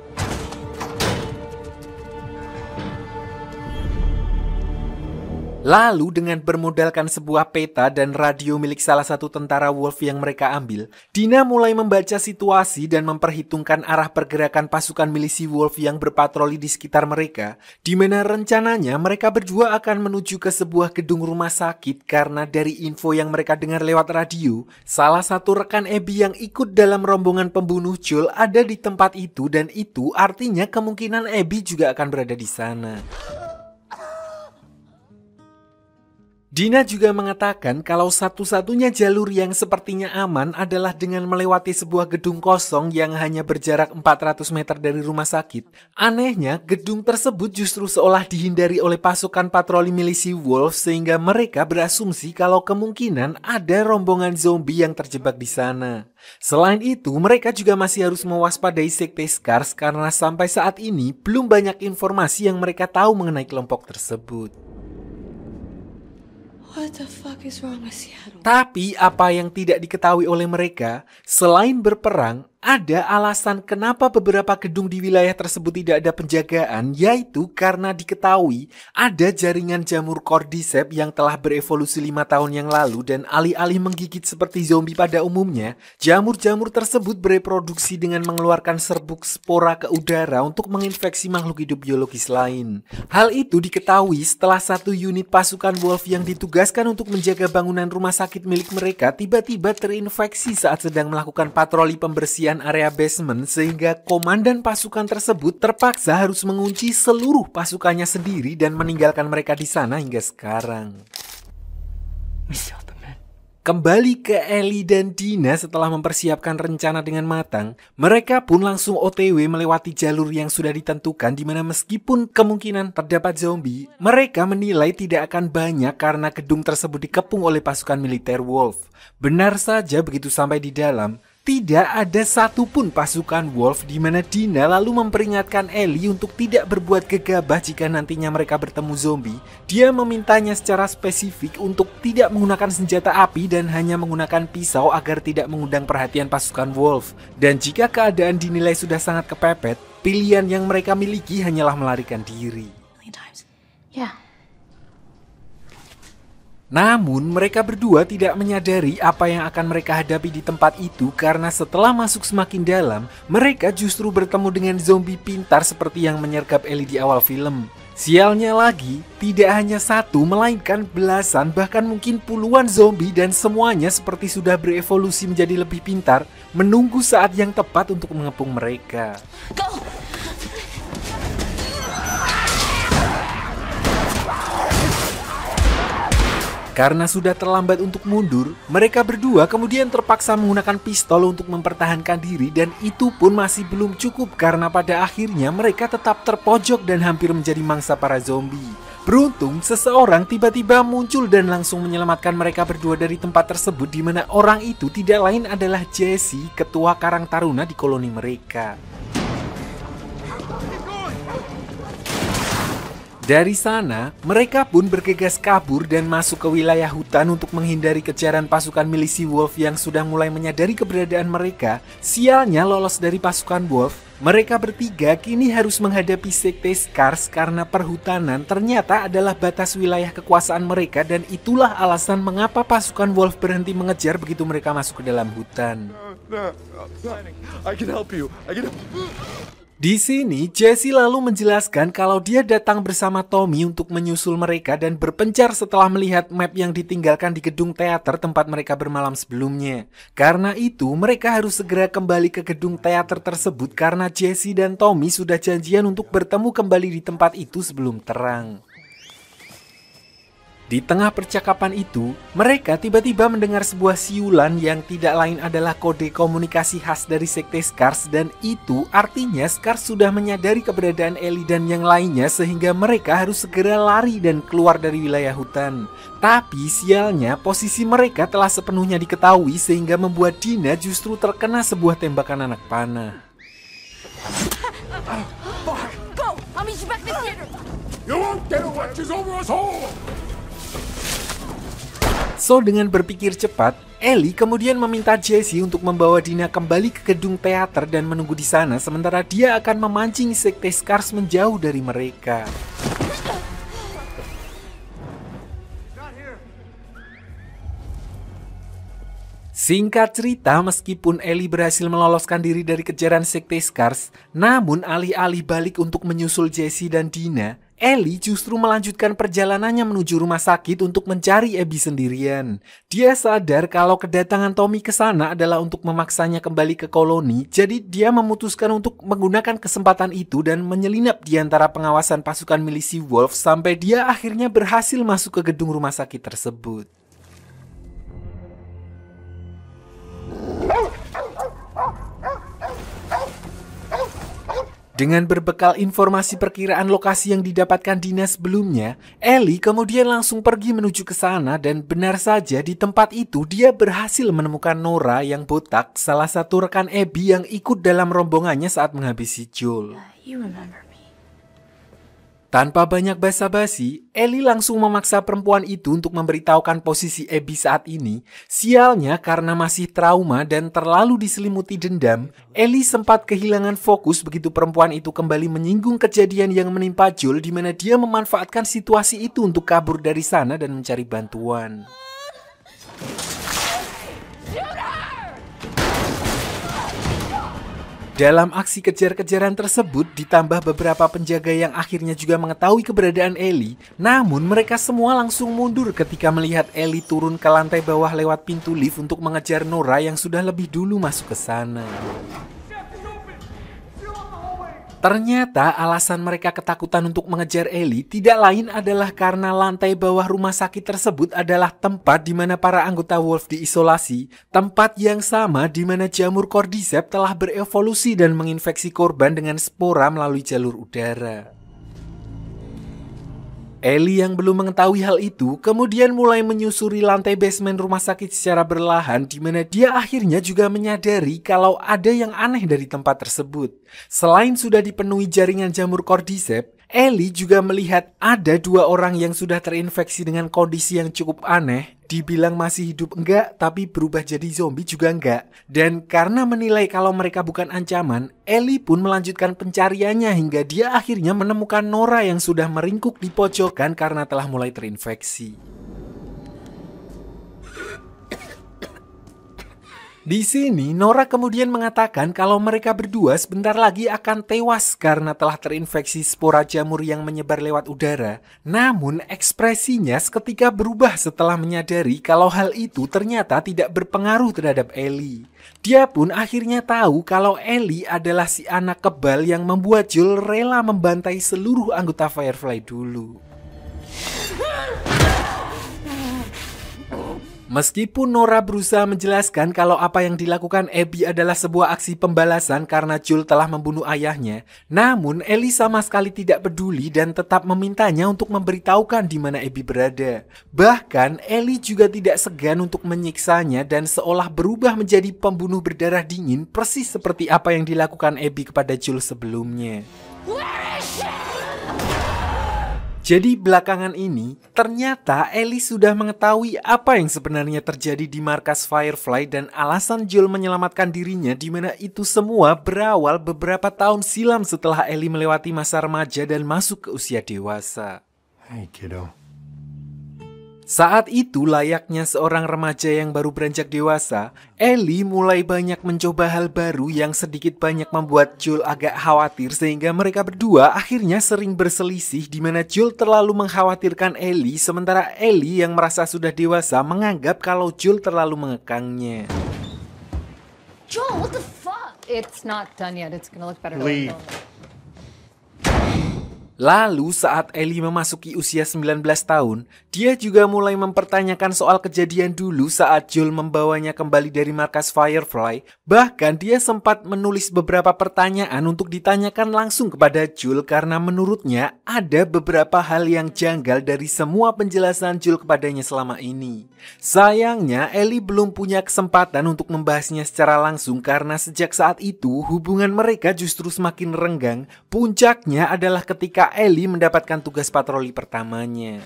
Lalu dengan bermodalkan sebuah peta dan radio milik salah satu tentara Wolf yang mereka ambil, Dina mulai membaca situasi dan memperhitungkan arah pergerakan pasukan milisi Wolf yang berpatroli di sekitar mereka, di mana rencananya mereka berdua akan menuju ke sebuah gedung rumah sakit karena dari info yang mereka dengar lewat radio, salah satu rekan Abby yang ikut dalam rombongan pembunuh Joel ada di tempat itu dan itu artinya kemungkinan Abby juga akan berada di sana. Dina juga mengatakan kalau satu-satunya jalur yang sepertinya aman adalah dengan melewati sebuah gedung kosong yang hanya berjarak 400 meter dari rumah sakit. Anehnya, gedung tersebut justru seolah dihindari oleh pasukan patroli milisi Wolf sehingga mereka berasumsi kalau kemungkinan ada rombongan zombie yang terjebak di sana. Selain itu, mereka juga masih harus mewaspadai sekte Scars karena sampai saat ini belum banyak informasi yang mereka tahu mengenai kelompok tersebut.
What the fuck is wrong with Seattle?
Tapi apa yang tidak diketahui oleh mereka, selain berperang, ada alasan kenapa beberapa gedung di wilayah tersebut tidak ada penjagaan, yaitu karena diketahui ada jaringan jamur Cordyceps yang telah berevolusi 5 tahun yang lalu dan alih-alih menggigit seperti zombie pada umumnya, jamur-jamur tersebut bereproduksi dengan mengeluarkan serbuk spora ke udara untuk menginfeksi makhluk hidup biologis lain. Hal itu diketahui setelah satu unit pasukan Wolf yang ditugaskan untuk menjaga bangunan rumah sakit milik mereka tiba-tiba terinfeksi saat sedang melakukan patroli pembersihan area basement sehingga komandan pasukan tersebut terpaksa harus mengunci seluruh pasukannya sendiri dan meninggalkan mereka di sana hingga sekarang. Kembali ke Ellie dan Dina setelah mempersiapkan rencana dengan matang, mereka pun langsung OTW melewati jalur yang sudah ditentukan di mana meskipun kemungkinan terdapat zombie, mereka menilai tidak akan banyak karena gedung tersebut dikepung oleh pasukan militer Wolf. Benar saja begitu sampai di dalam, tidak ada satupun pasukan Wolf di mana Dina lalu memperingatkan Ellie untuk tidak berbuat gegabah jika nantinya mereka bertemu zombie. Dia memintanya secara spesifik untuk tidak menggunakan senjata api dan hanya menggunakan pisau agar tidak mengundang perhatian pasukan Wolf. Dan jika keadaan dinilai sudah sangat kepepet, pilihan yang mereka miliki hanyalah melarikan diri.
Yeah.
Namun mereka berdua tidak menyadari apa yang akan mereka hadapi di tempat itu karena setelah masuk semakin dalam, mereka justru bertemu dengan zombie pintar seperti yang menyergap Ellie di awal film. Sialnya lagi, tidak hanya satu melainkan belasan bahkan mungkin puluhan zombie dan semuanya seperti sudah berevolusi menjadi lebih pintar, menunggu saat yang tepat untuk mengepung mereka.
Go!
Karena sudah terlambat untuk mundur, mereka berdua kemudian terpaksa menggunakan pistol untuk mempertahankan diri dan itu pun masih belum cukup karena pada akhirnya mereka tetap terpojok dan hampir menjadi mangsa para zombie. Beruntung, seseorang tiba-tiba muncul dan langsung menyelamatkan mereka berdua dari tempat tersebut di mana orang itu tidak lain adalah Jesse, ketua Karang Taruna di koloni mereka. Dari sana, mereka pun bergegas kabur dan masuk ke wilayah hutan untuk menghindari kejaran pasukan milisi Wolf yang sudah mulai menyadari keberadaan mereka. Sialnya lolos dari pasukan Wolf, mereka bertiga kini harus menghadapi sekte Scars karena perhutanan ternyata adalah batas wilayah kekuasaan mereka dan itulah alasan mengapa pasukan Wolf berhenti mengejar begitu mereka masuk ke dalam hutan.
I can help you.
Di sini, Jesse lalu menjelaskan kalau dia datang bersama Tommy untuk menyusul mereka dan berpencar setelah melihat map yang ditinggalkan di gedung teater tempat mereka bermalam sebelumnya. Karena itu, mereka harus segera kembali ke gedung teater tersebut karena Jesse dan Tommy sudah janjian untuk bertemu kembali di tempat itu sebelum terang. Di tengah percakapan itu, mereka tiba-tiba mendengar sebuah siulan yang tidak lain adalah kode komunikasi khas dari sekte Scars dan itu artinya Scars sudah menyadari keberadaan Ellie dan yang lainnya sehingga mereka harus segera lari dan keluar dari wilayah hutan. Tapi sialnya posisi mereka telah sepenuhnya diketahui sehingga membuat Dina justru terkena sebuah tembakan anak panah.
Go! back to the theater!
You won't get her when she's over us all!
So, dengan berpikir cepat, Ellie kemudian meminta Jesse untuk membawa Dina kembali ke gedung teater dan menunggu di sana, sementara dia akan memancing sekte Scars menjauh dari mereka. Singkat cerita, meskipun Ellie berhasil meloloskan diri dari kejaran sekte Scars, namun alih-alih balik untuk menyusul Jesse dan Dina, Ellie justru melanjutkan perjalanannya menuju rumah sakit untuk mencari Abby sendirian. Dia sadar kalau kedatangan Tommy ke sana adalah untuk memaksanya kembali ke koloni, jadi dia memutuskan untuk menggunakan kesempatan itu dan menyelinap di antara pengawasan pasukan milisi Wolf sampai dia akhirnya berhasil masuk ke gedung rumah sakit tersebut. Dengan berbekal informasi perkiraan lokasi yang didapatkan Dina sebelumnya, Ellie kemudian langsung pergi menuju ke sana dan benar saja di tempat itu dia berhasil menemukan Nora yang botak, salah satu rekan Abby yang ikut dalam rombongannya saat menghabisi Joel.
You remember me.
Tanpa banyak basa-basi, Ellie langsung memaksa perempuan itu untuk memberitahukan posisi Abby saat ini. Sialnya karena masih trauma dan terlalu diselimuti dendam, Ellie sempat kehilangan fokus begitu perempuan itu kembali menyinggung kejadian yang menimpa Joel di mana dia memanfaatkan situasi itu untuk kabur dari sana dan mencari bantuan. Dalam aksi kejar-kejaran tersebut ditambah beberapa penjaga yang akhirnya juga mengetahui keberadaan Ellie, namun mereka semua langsung mundur ketika melihat Ellie turun ke lantai bawah lewat pintu lift untuk mengejar Nora yang sudah lebih dulu masuk ke sana. Ternyata alasan mereka ketakutan untuk mengejar Ellie tidak lain adalah karena lantai bawah rumah sakit tersebut adalah tempat di mana para anggota Wolf diisolasi, tempat yang sama di mana jamur Cordyceps telah berevolusi dan menginfeksi korban dengan spora melalui jalur udara. Ellie yang belum mengetahui hal itu kemudian mulai menyusuri lantai basement rumah sakit secara berlahan di mana dia akhirnya juga menyadari kalau ada yang aneh dari tempat tersebut. Selain sudah dipenuhi jaringan jamur Cordyceps, Ellie juga melihat ada 2 orang yang sudah terinfeksi dengan kondisi yang cukup aneh. Dibilang masih hidup enggak, tapi berubah jadi zombie juga enggak. Dan karena menilai kalau mereka bukan ancaman, Ellie pun melanjutkan pencariannya hingga dia akhirnya menemukan Nora yang sudah meringkuk di pojokan karena telah mulai terinfeksi. Di sini, Nora kemudian mengatakan kalau mereka berdua sebentar lagi akan tewas karena telah terinfeksi spora jamur yang menyebar lewat udara. Namun, ekspresinya seketika berubah setelah menyadari kalau hal itu ternyata tidak berpengaruh terhadap Ellie. Dia pun akhirnya tahu kalau Ellie adalah si anak kebal yang membuat Joel rela membantai seluruh anggota Firefly dulu. Meskipun Nora berusaha menjelaskan kalau apa yang dilakukan Abby adalah sebuah aksi pembalasan karena Joel telah membunuh ayahnya, namun Ellie sama sekali tidak peduli dan tetap memintanya untuk memberitahukan di mana Abby berada. Bahkan Ellie juga tidak segan untuk menyiksanya dan seolah berubah menjadi pembunuh berdarah dingin persis seperti apa yang dilakukan Abby kepada Joel sebelumnya. Jadi belakangan ini, ternyata Ellie sudah mengetahui apa yang sebenarnya terjadi di markas Firefly dan alasan Joel menyelamatkan dirinya di mana itu semua berawal beberapa tahun silam setelah Ellie melewati masa remaja dan masuk ke usia dewasa.
Hey, kiddo.
Saat itu layaknya seorang remaja yang baru beranjak dewasa, Ellie mulai banyak mencoba hal baru yang sedikit banyak membuat Joel agak khawatir sehingga mereka berdua akhirnya sering berselisih di mana Joel terlalu mengkhawatirkan Ellie sementara Ellie yang merasa sudah dewasa menganggap kalau Joel terlalu mengekangnya.
Joel, what the fuck?
It's not done yet. It's gonna look better.
Leave.
Lalu saat Ellie memasuki usia 19 tahun, dia juga mulai mempertanyakan soal kejadian dulu saat Joel membawanya kembali dari markas Firefly. Bahkan dia sempat menulis beberapa pertanyaan untuk ditanyakan langsung kepada Joel karena menurutnya ada beberapa hal yang janggal dari semua penjelasan Joel kepadanya selama ini. Sayangnya Ellie belum punya kesempatan untuk membahasnya secara langsung karena sejak saat itu hubungan mereka justru semakin renggang. Puncaknya adalah ketika ketika Ellie mendapatkan tugas patroli pertamanya.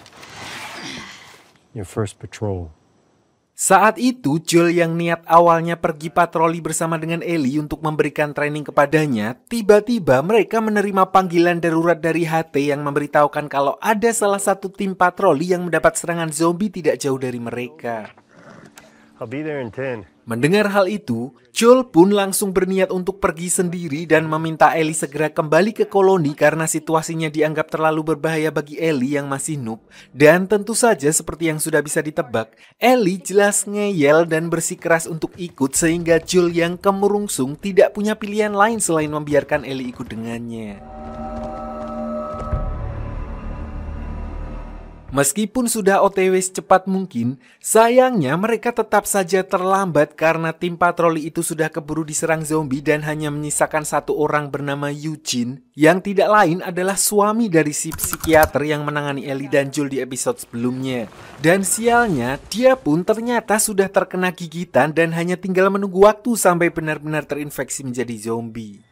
Your first patrol.
Saat itu, Joel yang niat awalnya pergi patroli bersama dengan Ellie untuk memberikan training kepadanya, tiba-tiba mereka menerima panggilan darurat dari HT yang memberitahukan kalau ada salah satu tim patroli yang mendapat serangan zombie tidak jauh dari mereka.
I'll be there in 10.
Mendengar hal itu, Joel pun langsung berniat untuk pergi sendiri dan meminta Ellie segera kembali ke koloni karena situasinya dianggap terlalu berbahaya bagi Ellie yang masih noob. Dan tentu saja seperti yang sudah bisa ditebak, Ellie jelas ngeyel dan bersikeras untuk ikut sehingga Joel yang kemurungsung tidak punya pilihan lain selain membiarkan Ellie ikut dengannya. Meskipun sudah OTW secepat mungkin, sayangnya mereka tetap saja terlambat karena tim patroli itu sudah keburu diserang zombie dan hanya menyisakan satu orang bernama Eugene, yang tidak lain adalah suami dari si psikiater yang menangani Ellie dan Joel di episode sebelumnya. Dan sialnya, dia pun ternyata sudah terkena gigitan dan hanya tinggal menunggu waktu sampai benar-benar terinfeksi menjadi zombie.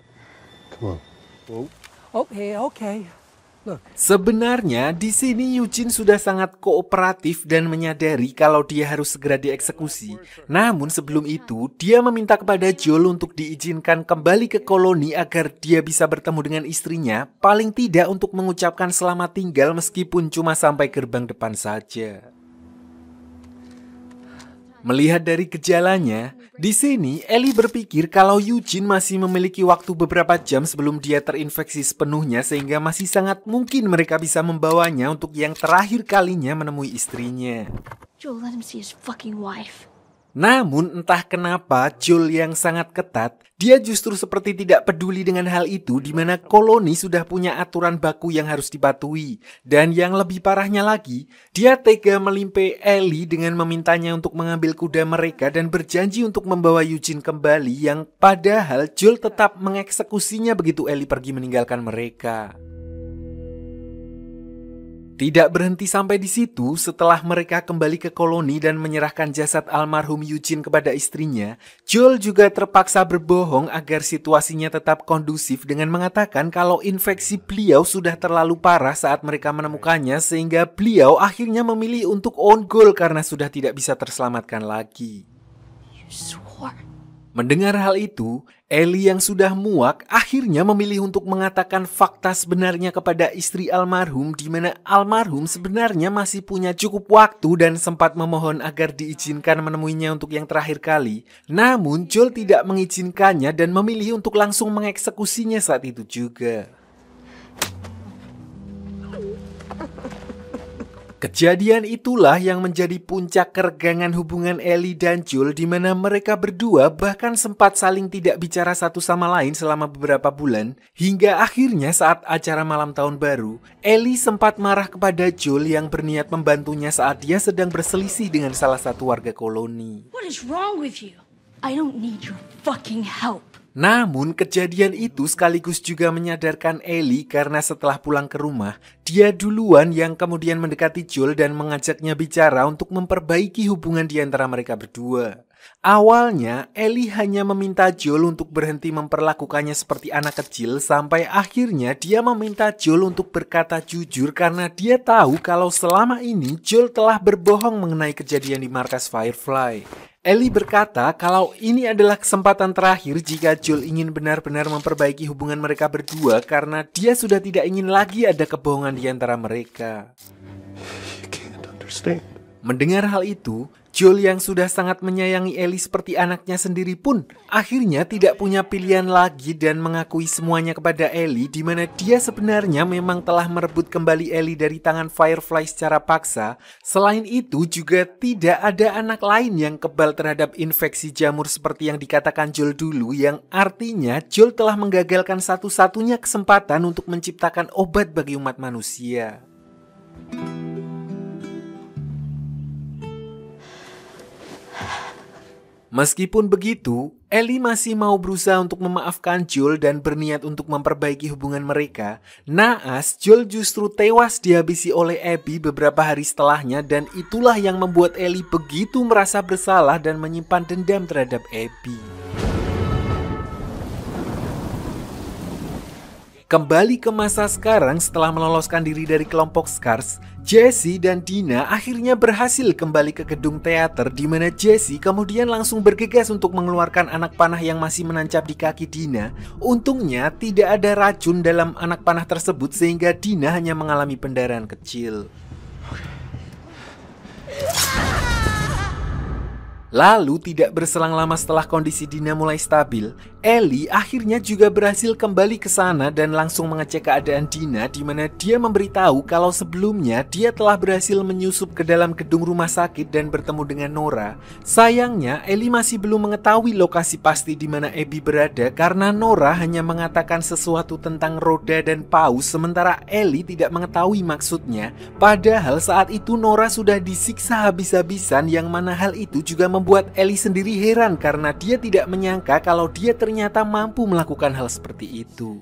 Come on.
Okay.
Sebenarnya di sini Eugene sudah sangat kooperatif dan menyadari kalau dia harus segera dieksekusi. Namun sebelum itu, dia meminta kepada Joel untuk diizinkan kembali ke koloni agar dia bisa bertemu dengan istrinya, paling tidak untuk mengucapkan selamat tinggal meskipun cuma sampai gerbang depan saja. Melihat dari gejalanya, di sini Ellie berpikir kalau Eugene masih memiliki waktu beberapa jam sebelum dia terinfeksi sepenuhnya sehingga masih sangat mungkin mereka bisa membawanya untuk yang terakhir kalinya menemui istrinya.
Joel, let him see his fucking wife.
Namun entah kenapa Joel yang sangat ketat, dia justru seperti tidak peduli dengan hal itu di mana koloni sudah punya aturan baku yang harus dipatuhi. Dan yang lebih parahnya lagi, dia tega melimpe Ellie dengan memintanya untuk mengambil kuda mereka dan berjanji untuk membawa Eugene kembali yang padahal Joel tetap mengeksekusinya begitu Ellie pergi meninggalkan mereka. Tidak berhenti sampai di situ, setelah mereka kembali ke koloni dan menyerahkan jasad almarhum Eugene kepada istrinya, Joel juga terpaksa berbohong agar situasinya tetap kondusif dengan mengatakan kalau infeksi beliau sudah terlalu parah saat mereka menemukannya sehingga beliau akhirnya memilih untuk on goal karena sudah tidak bisa terselamatkan lagi.
You swore.
Mendengar hal itu, Ellie yang sudah muak akhirnya memilih untuk mengatakan fakta sebenarnya kepada istri almarhum di mana almarhum sebenarnya masih punya cukup waktu dan sempat memohon agar diizinkan menemuinya untuk yang terakhir kali. Namun Joel tidak mengizinkannya dan memilih untuk langsung mengeksekusinya saat itu juga. Kejadian itulah yang menjadi puncak keregangan hubungan Ellie dan Joel di mana mereka berdua bahkan sempat saling tidak bicara satu sama lain selama beberapa bulan hingga akhirnya saat acara malam tahun baru, Ellie sempat marah kepada Joel yang berniat membantunya saat dia sedang berselisih dengan salah satu warga koloni.
What is wrong with you? I don't need your fucking help.
Namun kejadian itu sekaligus juga menyadarkan Ellie karena setelah pulang ke rumah, dia duluan yang kemudian mendekati Joel dan mengajaknya bicara untuk memperbaiki hubungan di antara mereka berdua. Awalnya, Ellie hanya meminta Joel untuk berhenti memperlakukannya seperti anak kecil sampai akhirnya dia meminta Joel untuk berkata jujur karena dia tahu kalau selama ini Joel telah berbohong mengenai kejadian di markas Firefly. Ellie berkata kalau ini adalah kesempatan terakhir jika Joel ingin benar-benar memperbaiki hubungan mereka berdua karena dia sudah tidak ingin lagi ada kebohongan di antara mereka.
You can't understand.
Mendengar hal itu, Joel yang sudah sangat menyayangi Ellie seperti anaknya sendiri pun akhirnya tidak punya pilihan lagi dan mengakui semuanya kepada Ellie di mana dia sebenarnya memang telah merebut kembali Ellie dari tangan Firefly secara paksa. Selain itu juga tidak ada anak lain yang kebal terhadap infeksi jamur seperti yang dikatakan Joel dulu, yang artinya Joel telah menggagalkan satu-satunya kesempatan untuk menciptakan obat bagi umat manusia. Meskipun begitu, Ellie masih mau berusaha untuk memaafkan Joel dan berniat untuk memperbaiki hubungan mereka. Naas, Joel justru tewas dihabisi oleh Abby beberapa hari setelahnya dan itulah yang membuat Ellie begitu merasa bersalah dan menyimpan dendam terhadap Abby. Kembali ke masa sekarang setelah meloloskan diri dari kelompok Scars, Jesse dan Dina akhirnya berhasil kembali ke gedung teater di mana Jesse kemudian langsung bergegas untuk mengeluarkan anak panah yang masih menancap di kaki Dina. Untungnya tidak ada racun dalam anak panah tersebut sehingga Dina hanya mengalami pendarahan kecil. Lalu tidak berselang lama setelah kondisi Dina mulai stabil, Ellie akhirnya juga berhasil kembali ke sana dan langsung mengecek keadaan Dina, di mana dia memberitahu kalau sebelumnya dia telah berhasil menyusup ke dalam gedung rumah sakit dan bertemu dengan Nora. Sayangnya Ellie masih belum mengetahui lokasi pasti di mana Abby berada karena Nora hanya mengatakan sesuatu tentang roda dan paus, sementara Ellie tidak mengetahui maksudnya. Padahal saat itu Nora sudah disiksa habis-habisan, yang mana hal itu juga membuat Ellie sendiri heran karena dia tidak menyangka kalau dia ternyata mampu melakukan hal seperti itu.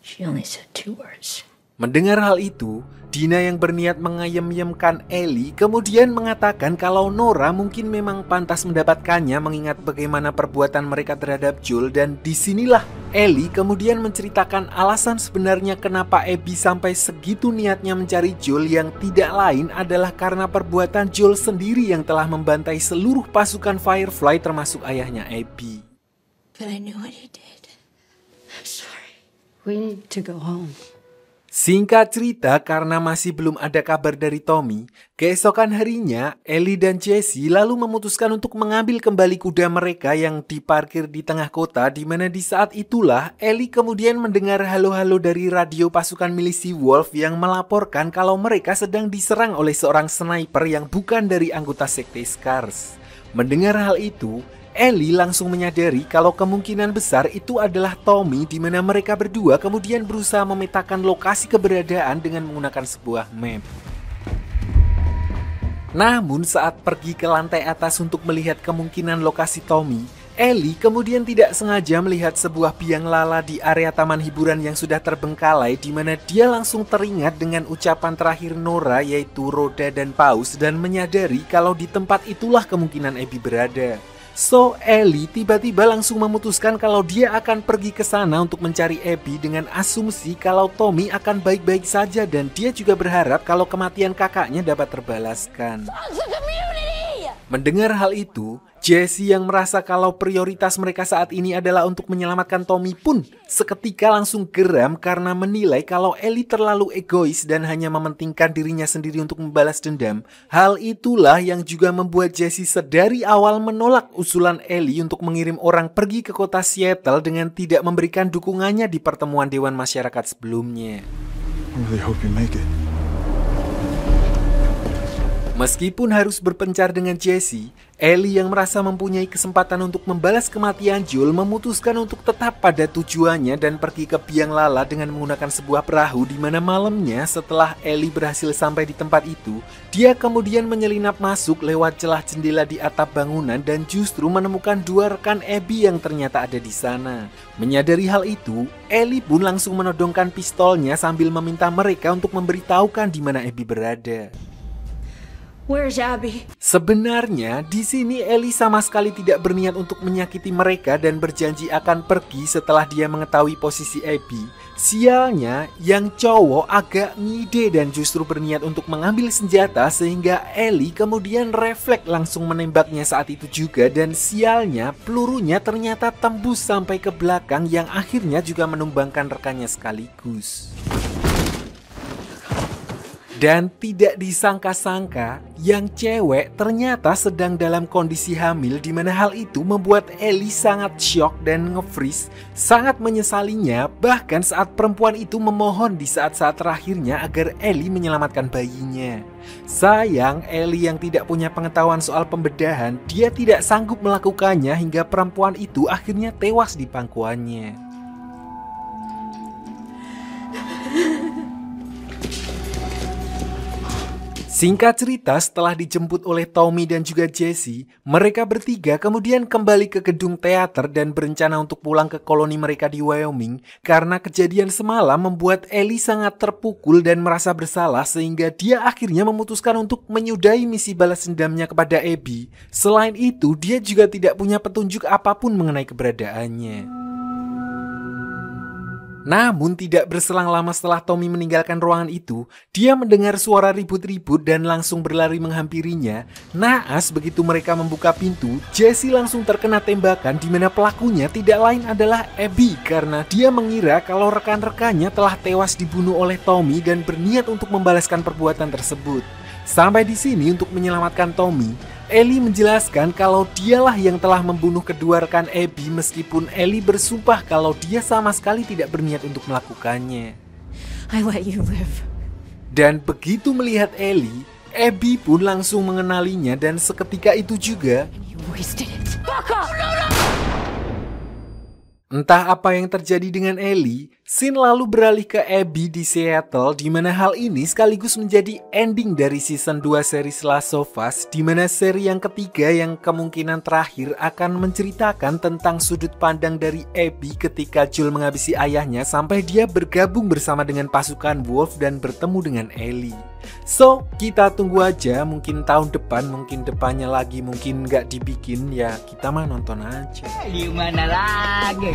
She only said 2 words.
Mendengar hal itu, Dina yang berniat mengayem-yemkan Ellie kemudian mengatakan kalau Nora mungkin memang pantas mendapatkannya mengingat bagaimana perbuatan mereka terhadap Joel, dan disinilah Ellie kemudian menceritakan alasan sebenarnya kenapa Abby sampai segitu niatnya mencari Joel, yang tidak lain adalah karena perbuatan Joel sendiri yang telah membantai seluruh pasukan Firefly termasuk ayahnya Abby.
But I knew what he did. I'm sorry.
We need to go home.
Singkat cerita, karena masih belum ada kabar dari Tommy, keesokan harinya Ellie dan Jesse lalu memutuskan untuk mengambil kembali kuda mereka yang diparkir di tengah kota, di mana di saat itulah Ellie kemudian mendengar halo-halo dari radio pasukan milisi Wolf yang melaporkan kalau mereka sedang diserang oleh seorang sniper yang bukan dari anggota sekte Scars. Mendengar hal itu, Ellie langsung menyadari kalau kemungkinan besar itu adalah Tommy, di mana mereka berdua kemudian berusaha memetakan lokasi keberadaan dengan menggunakan sebuah map. Namun saat pergi ke lantai atas untuk melihat kemungkinan lokasi Tommy, Ellie kemudian tidak sengaja melihat sebuah biang lala di area taman hiburan yang sudah terbengkalai, di mana dia langsung teringat dengan ucapan terakhir Nora yaitu roda dan paus, dan menyadari kalau di tempat itulah kemungkinan Abby berada. So, Ellie tiba-tiba langsung memutuskan kalau dia akan pergi ke sana untuk mencari Abby dengan asumsi kalau Tommy akan baik-baik saja, dan dia juga berharap kalau kematian kakaknya dapat terbalaskan. Mendengar hal itu, Jesse yang merasa kalau prioritas mereka saat ini adalah untuk menyelamatkan Tommy pun seketika langsung geram karena menilai kalau Ellie terlalu egois dan hanya mementingkan dirinya sendiri untuk membalas dendam. Hal itulah yang juga membuat Jesse sedari awal menolak usulan Ellie untuk mengirim orang pergi ke kota Seattle dengan tidak memberikan dukungannya di pertemuan Dewan Masyarakat sebelumnya.
I really hope you make it.
Meskipun harus berpencar dengan Jesse, Ellie yang merasa mempunyai kesempatan untuk membalas kematian Joel memutuskan untuk tetap pada tujuannya dan pergi ke biang lala dengan menggunakan sebuah perahu, di mana malamnya setelah Ellie berhasil sampai di tempat itu, dia kemudian menyelinap masuk lewat celah jendela di atap bangunan dan justru menemukan 2 rekan Abby yang ternyata ada di sana. Menyadari hal itu, Ellie pun langsung menodongkan pistolnya sambil meminta mereka untuk memberitahukan di mana Abby berada.
Where's Abby?
Sebenarnya di sini Ellie sama sekali tidak berniat untuk menyakiti mereka dan berjanji akan pergi setelah dia mengetahui posisi Abby. Sialnya, yang cowok agak ngide dan justru berniat untuk mengambil senjata, sehingga Ellie kemudian refleks langsung menembaknya saat itu juga, dan sialnya pelurunya ternyata tembus sampai ke belakang yang akhirnya juga menumbangkan rekannya sekaligus. Dan tidak disangka-sangka, yang cewek ternyata sedang dalam kondisi hamil, di mana hal itu membuat Ellie sangat syok dan nge-freeze, sangat menyesalinya, bahkan saat perempuan itu memohon di saat-saat terakhirnya agar Ellie menyelamatkan bayinya. Sayang, Ellie yang tidak punya pengetahuan soal pembedahan, dia tidak sanggup melakukannya hingga perempuan itu akhirnya tewas di pangkuannya. Singkat cerita, setelah dijemput oleh Tommy dan juga Jesse, mereka bertiga kemudian kembali ke gedung teater dan berencana untuk pulang ke koloni mereka di Wyoming karena kejadian semalam membuat Ellie sangat terpukul dan merasa bersalah sehingga dia akhirnya memutuskan untuk menyudahi misi balas dendamnya kepada Abby. Selain itu, dia juga tidak punya petunjuk apapun mengenai keberadaannya. Namun tidak berselang lama setelah Tommy meninggalkan ruangan itu, dia mendengar suara ribut-ribut dan langsung berlari menghampirinya. Naas begitu mereka membuka pintu, Jesse langsung terkena tembakan di mana pelakunya tidak lain adalah Abby karena dia mengira kalau rekan-rekannya telah tewas dibunuh oleh Tommy dan berniat untuk membalaskan perbuatan tersebut. Sampai di sini untuk menyelamatkan Tommy, Ellie menjelaskan kalau dialah yang telah membunuh kedua rekan Abby meskipun Ellie bersumpah kalau dia sama sekali tidak berniat untuk melakukannya.
I let you live.
Dan begitu melihat Ellie, Abby pun langsung mengenalinya dan seketika itu juga
You wasted it. Fuck off!
entah apa yang terjadi dengan Ellie, scene lalu beralih ke Abby di Seattle di mana hal ini sekaligus menjadi ending dari season 2 seri Last of Us, di mana seri yang ketiga yang kemungkinan terakhir akan menceritakan tentang sudut pandang dari Abby ketika Joel menghabisi ayahnya sampai dia bergabung bersama dengan pasukan Wolf dan bertemu dengan Ellie. So, kita tunggu aja, mungkin tahun depan, mungkin depannya lagi, mungkin nggak dibikin, ya kita mah nonton aja.
Gimana lagi?